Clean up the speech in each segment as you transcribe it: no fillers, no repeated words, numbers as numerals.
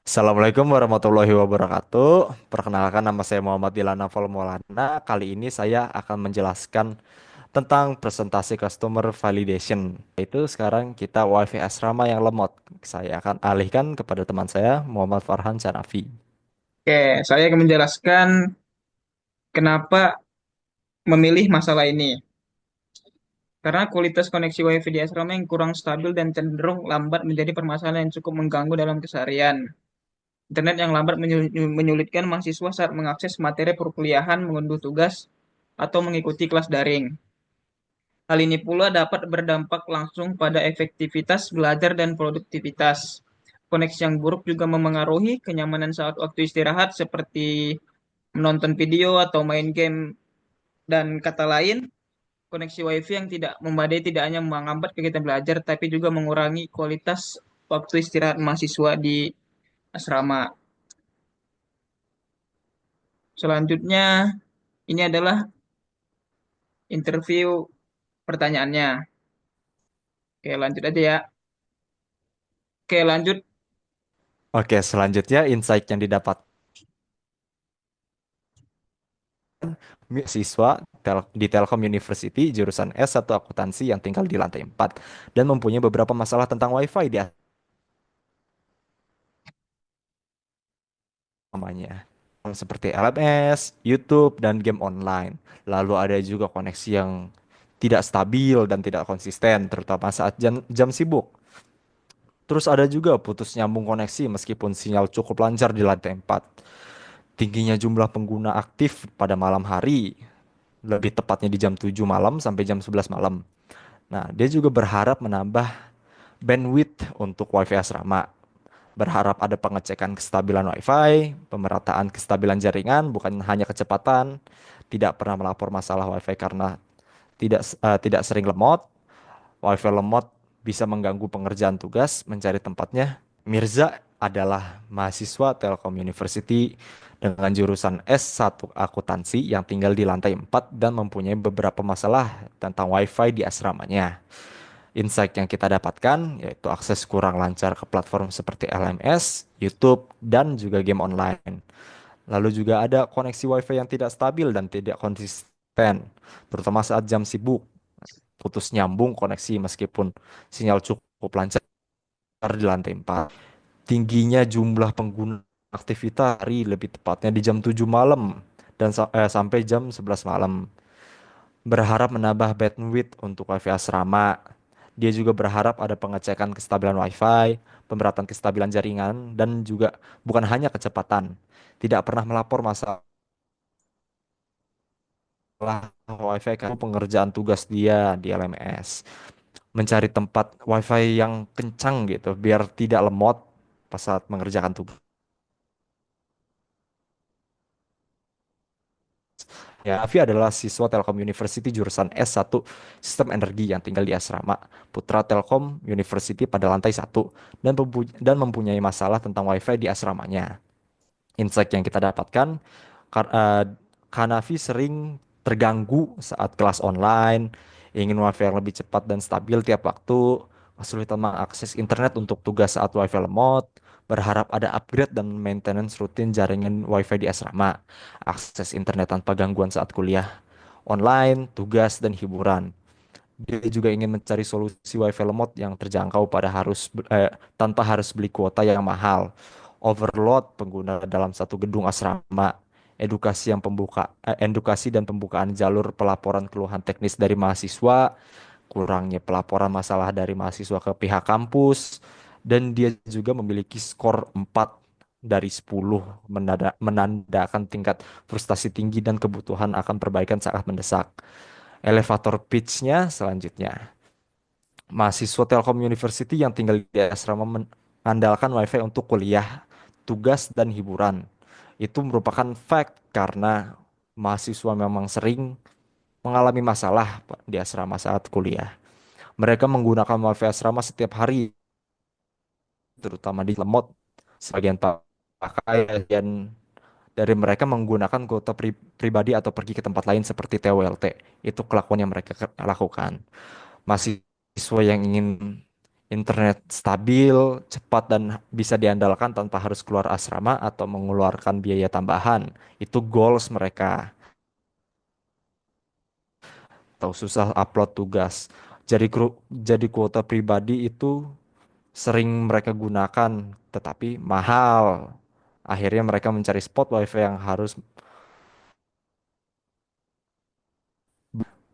Assalamualaikum warahmatullahi wabarakatuh. Perkenalkan nama saya Muhammad Dilana Maulana. Kali ini saya akan menjelaskan tentang presentasi customer validation. Itu sekarang kita WiFi asrama yang lemot. Saya akan alihkan kepada teman saya Muhammad Farhan Syarafi. Oke, saya akan menjelaskan kenapa memilih masalah ini. Karena kualitas koneksi WiFi di asrama yang kurang stabil dan cenderung lambat menjadi permasalahan yang cukup mengganggu dalam keseharian. Internet yang lambat menyulitkan mahasiswa saat mengakses materi perkuliahan, mengunduh tugas, atau mengikuti kelas daring. Hal ini pula dapat berdampak langsung pada efektivitas belajar dan produktivitas. Koneksi yang buruk juga memengaruhi kenyamanan saat waktu istirahat seperti menonton video atau main game. Dan kata lain, koneksi WiFi yang tidak memadai tidak hanya menghambat kegiatan belajar, tapi juga mengurangi kualitas waktu istirahat mahasiswa di asrama. Selanjutnya, ini adalah interview pertanyaannya. Oke, lanjut aja ya. Oke, lanjut. Oke, selanjutnya insight yang didapat siswa di Telkom University jurusan S1 Akuntansi yang tinggal di lantai 4 dan mempunyai beberapa masalah tentang WiFi di namanya seperti LMS, YouTube, dan game online. Lalu ada juga koneksi yang tidak stabil dan tidak konsisten, terutama saat jam sibuk. Terus ada juga putus nyambung koneksi meskipun sinyal cukup lancar di lantai 4. Tingginya jumlah pengguna aktif pada malam hari, lebih tepatnya di jam 7 malam sampai jam 11 malam. Nah, dia juga berharap menambah bandwidth untuk WiFi asrama. Berharap ada pengecekan kestabilan WiFi, pemerataan kestabilan jaringan, bukan hanya kecepatan. Tidak pernah melapor masalah WiFi karena tidak sering lemot. WiFi lemot bisa mengganggu pengerjaan tugas, mencari tempatnya. Mirza adalah mahasiswa Telkom University dengan jurusan S1 Akuntansi yang tinggal di lantai 4 dan mempunyai beberapa masalah tentang WiFi di asramanya. Insight yang kita dapatkan yaitu akses kurang lancar ke platform seperti LMS, YouTube, dan juga game online. Lalu juga ada koneksi WiFi yang tidak stabil dan tidak konsisten, terutama saat jam sibuk. Putus nyambung koneksi meskipun sinyal cukup lancar di lantai 4. Tingginya jumlah pengguna aktivitas hari lebih tepatnya di jam 7 malam dan sampai jam 11 malam. Berharap menambah bandwidth untuk WiFi asrama. Dia juga berharap ada pengecekan kestabilan WiFi, pemerataan kestabilan jaringan, dan juga bukan hanya kecepatan. Tidak pernah melapor masalah WiFi karena pengerjaan tugas dia di LMS. Mencari tempat WiFi yang kencang gitu, biar tidak lemot pas saat mengerjakan tugas. Ya, Afi adalah siswa Telkom University jurusan S1 Sistem Energi yang tinggal di asrama Putra Telkom University pada lantai 1 dan mempunyai masalah tentang WiFi di asramanya. Insight yang kita dapatkan, kar- eh, Kanafi sering terganggu saat kelas online, ingin WiFi yang lebih cepat dan stabil tiap waktu, kesulitan mengakses internet untuk tugas saat WiFi lemot, berharap ada upgrade dan maintenance rutin jaringan WiFi di asrama, akses internet tanpa gangguan saat kuliah online, tugas, dan hiburan. Dia juga ingin mencari solusi WiFi lemot yang terjangkau tanpa harus beli kuota yang mahal. Overload pengguna dalam satu gedung asrama. Edukasi dan pembukaan jalur pelaporan keluhan teknis dari mahasiswa, kurangnya pelaporan masalah dari mahasiswa ke pihak kampus, dan dia juga memiliki skor 4 dari 10 menandakan tingkat frustasi tinggi dan kebutuhan akan perbaikan sangat mendesak. Elevator pitch-nya selanjutnya. Mahasiswa Telkom University yang tinggal di asrama mengandalkan WiFi untuk kuliah, tugas, dan hiburan. Itu merupakan fact karena mahasiswa memang sering mengalami masalah Pak, di asrama saat kuliah. Mereka menggunakan WiFi asrama setiap hari, terutama di lemot. Sebagian pakai dan dari mereka menggunakan kuota pribadi atau pergi ke tempat lain seperti TWLT. Itu kelakuan yang mereka lakukan. Mahasiswa yang ingin Internet stabil, cepat dan bisa diandalkan tanpa harus keluar asrama atau mengeluarkan biaya tambahan. Itu goals mereka. Tahu susah upload tugas. Jadi kuota pribadi itu sering mereka gunakan, tetapi mahal. Akhirnya mereka mencari spot wifi yang harus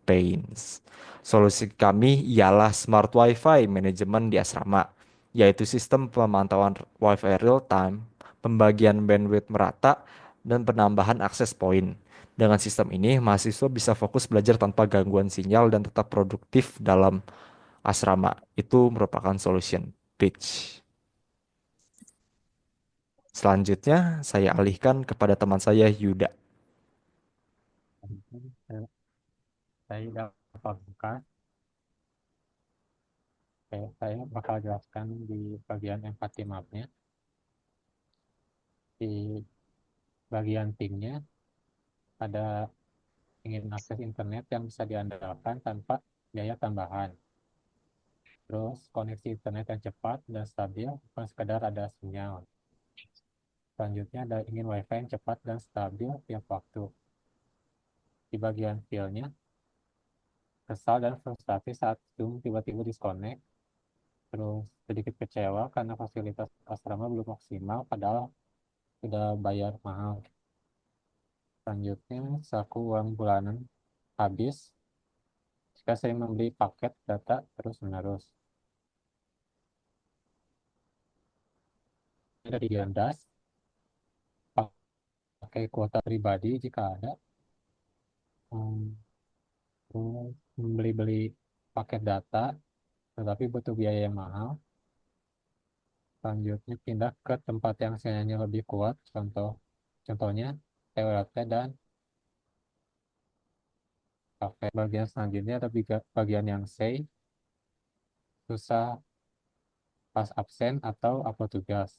pains. Solusi kami ialah smart wifi manajemen di asrama, yaitu sistem pemantauan wifi real time, pembagian bandwidth merata, dan penambahan akses poin. Dengan sistem ini, mahasiswa bisa fokus belajar tanpa gangguan sinyal dan tetap produktif dalam asrama. Itu merupakan solution pitch. Selanjutnya, saya alihkan kepada teman saya Yuda. Saya dapat buka. Saya bakal jelaskan di bagian empati mapnya. Di bagian timnya ada ingin akses internet yang bisa diandalkan tanpa biaya tambahan. Terus koneksi internet yang cepat dan stabil, bukan sekadar ada sinyal. Selanjutnya ada ingin wifi yang cepat dan stabil tiap waktu. Di bagian feel-nya, kesal dan frustasi saat Zoom tiba-tiba disconnect. Terus sedikit kecewa karena fasilitas asrama belum maksimal, padahal sudah bayar mahal. Selanjutnya, saku uang bulanan habis jika sering membeli paket data terus-menerus. Dari Gandas, pakai kuota pribadi jika ada. Hmm, Terus membeli-beli paket data, tetapi butuh biaya yang mahal. Selanjutnya pindah ke tempat yang sinyalnya lebih kuat, contohnya TWT dan kafe. Bagian selanjutnya ada bagian yang say, susah pas absen atau upload tugas.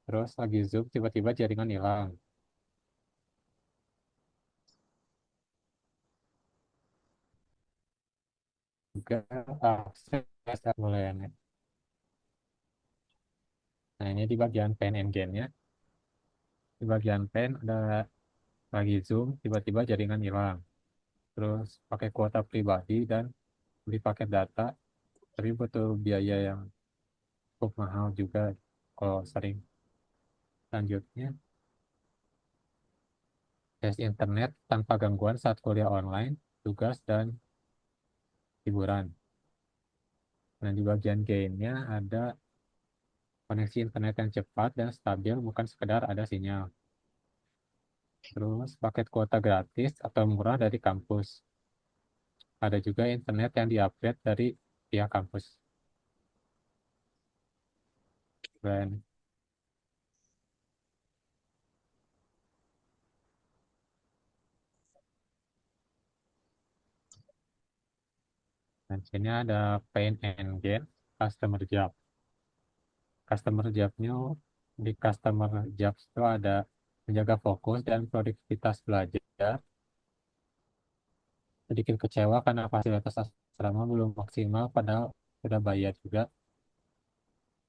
Terus lagi Zoom, tiba-tiba jaringan hilang. Juga akses mulai aneh. Nah, ini di bagian pen engine-nya. Di bagian pen ada lagi Zoom, tiba-tiba jaringan hilang. Terus pakai kuota pribadi dan beli paket data, tapi butuh biaya yang cukup mahal juga kalau sering. Selanjutnya, tes internet tanpa gangguan saat kuliah online, tugas, dan hiburan. Nah, di bagian gain-nya ada koneksi internet yang cepat dan stabil, bukan sekedar ada sinyal. Terus paket kuota gratis atau murah dari kampus. Ada juga internet yang di-upgrade dari pihak kampus. Dan sini ada pain and gain customer job. Customer job-nya di customer jobs itu ada menjaga fokus dan produktivitas belajar. Sedikit kecewa karena fasilitas asrama belum maksimal, padahal sudah bayar juga.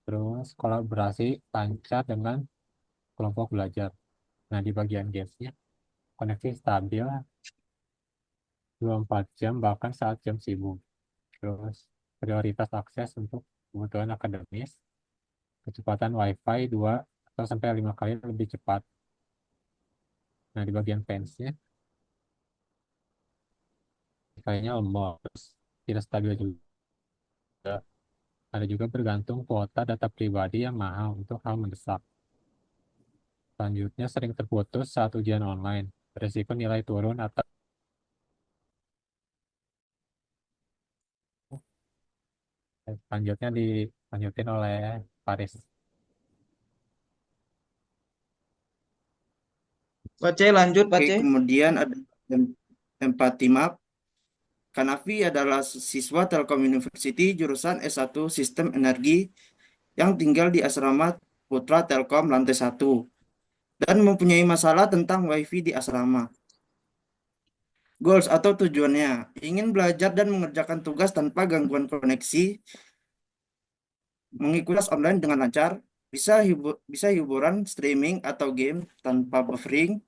Terus kolaborasi lancar dengan kelompok belajar. Nah, di bagian gamesnya, koneksi stabil 24 jam bahkan saat jam sibuk. Terus prioritas akses untuk kebutuhan akademis, kecepatan WiFi 2 atau sampai 5 kali lebih cepat. Nah, di bagian fansnya, kayaknya lemot, terus tidak stabil juga. Ada juga bergantung kuota data pribadi yang mahal untuk hal mendesak. Selanjutnya sering terputus saat ujian online. Risiko nilai turun atau selanjutnya dilanjutin oleh Paris. Pak C, lanjut Pak Oke, C. kemudian ada empati map. Kanafi adalah siswa Telkom University jurusan S1 Sistem Energi yang tinggal di asrama Putra Telkom lantai 1 dan mempunyai masalah tentang WiFi di asrama. Goals atau tujuannya ingin belajar dan mengerjakan tugas tanpa gangguan koneksi mengikuti kelas online dengan lancar, bisa hiburan streaming atau game tanpa buffering,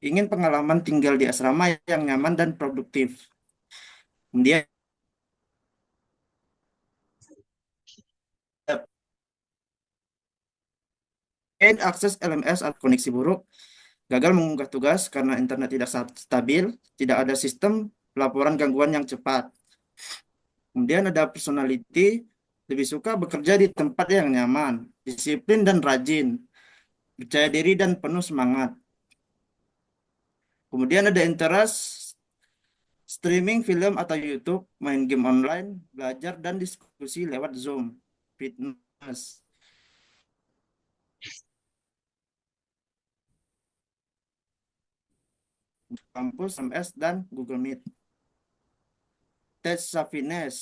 ingin pengalaman tinggal di asrama yang nyaman dan produktif. Kemudian akses LMS atau koneksi buruk, gagal mengunggah tugas karena internet tidak stabil, tidak ada sistem pelaporan gangguan yang cepat. Kemudian ada personality, lebih suka bekerja di tempat yang nyaman, disiplin dan rajin, percaya diri dan penuh semangat. Kemudian ada interest, streaming film atau YouTube, main game online, belajar dan diskusi lewat Zoom, fitness, kampus, MS, dan Google Meet. Tech savviness,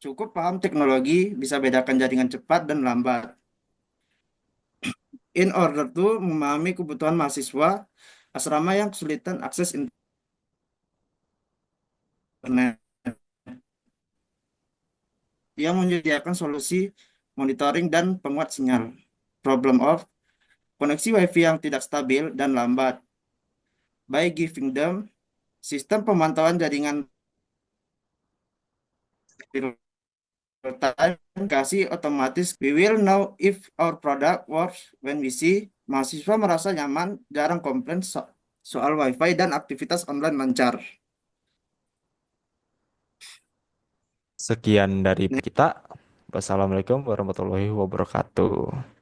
cukup paham teknologi, bisa bedakan jaringan cepat dan lambat. In order to memahami kebutuhan mahasiswa asrama yang kesulitan akses internet. Dia menyediakan solusi monitoring dan penguat sinyal. Problem of koneksi WiFi yang tidak stabil dan lambat. By giving them sistem pemantauan jaringan real time, kasih otomatis. We will know if our product works when we see. Mahasiswa merasa nyaman, jarang komplain soal WiFi dan aktivitas online lancar. Sekian dari kita. Wassalamualaikum warahmatullahi wabarakatuh.